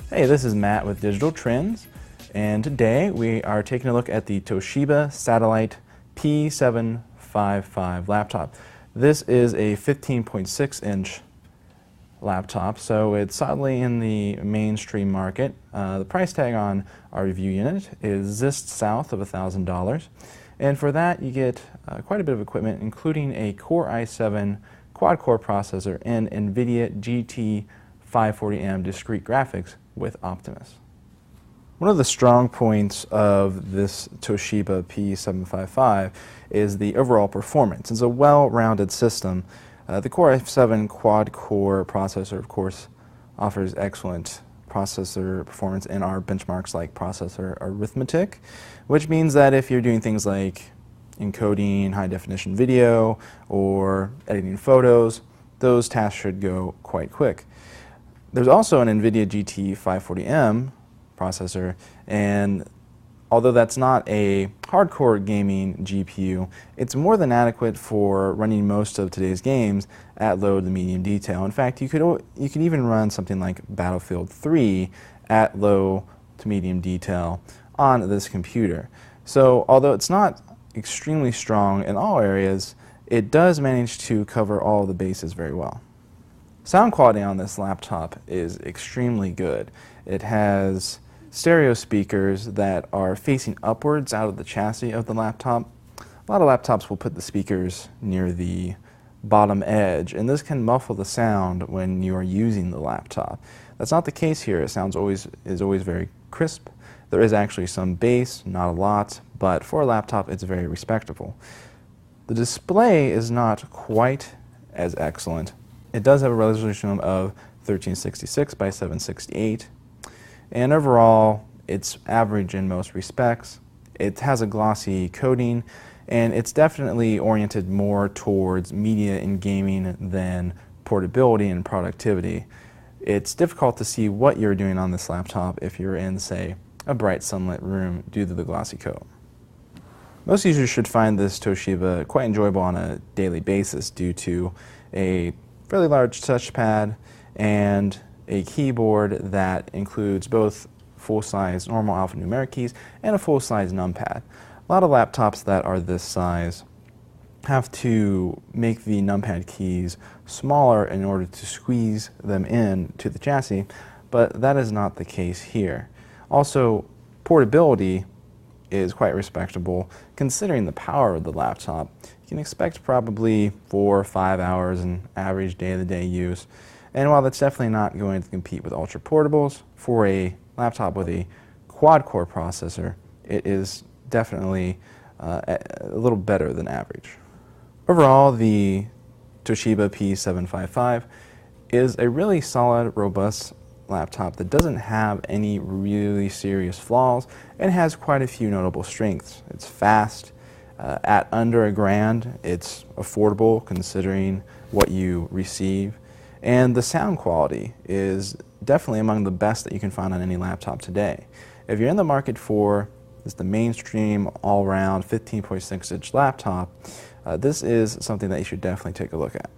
Hey, this is Matt with Digital Trends, and today we are taking a look at the Toshiba Satellite P755 laptop. This is a 15.6-inch laptop, so it's solidly in the mainstream market. The price tag on our review unit is just south of $1,000, and for that you get quite a bit of equipment, including a Core i7 quad-core processor and NVIDIA GT 540M discrete graphics with Optimus. One of the strong points of this Toshiba P755 is the overall performance. It's a well-rounded system. The Core i7 quad-core processor, of course, offers excellent processor performance in our benchmarks like processor arithmetic, which means that if you're doing things like encoding high-definition video or editing photos, those tasks should go quite quick. There's also an NVIDIA GT 540M processor, and although that's not a hardcore gaming GPU, it's more than adequate for running most of today's games at low to medium detail. In fact, you could even run something like Battlefield 3 at low to medium detail on this computer. So although it's not extremely strong in all areas, it does manage to cover all the bases very well. Sound quality on this laptop is extremely good. It has stereo speakers that are facing upwards out of the chassis of the laptop. A lot of laptops will put the speakers near the bottom edge, and this can muffle the sound when you are using the laptop. That's not the case here. It is always very crisp. There is actually some bass, not a lot, but for a laptop it's very respectable. The display is not quite as excellent. It does have a resolution of 1366 by 768, and overall it's average in most respects. It has a glossy coating, and it's definitely oriented more towards media and gaming than portability and productivity. It's difficult to see what you're doing on this laptop if you're in, say, a bright sunlit room due to the glossy coat. Most users should find this Toshiba quite enjoyable on a daily basis due to a fairly large touchpad and a keyboard that includes both full-size normal alphanumeric keys and a full-size numpad. A lot of laptops that are this size have to make the numpad keys smaller in order to squeeze them in to the chassis, but that is not the case here. Also, portability is quite respectable considering the power of the laptop. You can expect probably 4 or 5 hours in average day-to-day use, and while that's definitely not going to compete with ultra portables, for a laptop with a quad-core processor, it is definitely a little better than average. Overall, the Toshiba P755 is a really solid, robust laptop that doesn't have any really serious flaws and has quite a few notable strengths. It's fast. At under $1,000, it's affordable considering what you receive, and the sound quality is definitely among the best that you can find on any laptop today. If you're in the market for the mainstream all-round 15.6-inch laptop, this is something that you should definitely take a look at.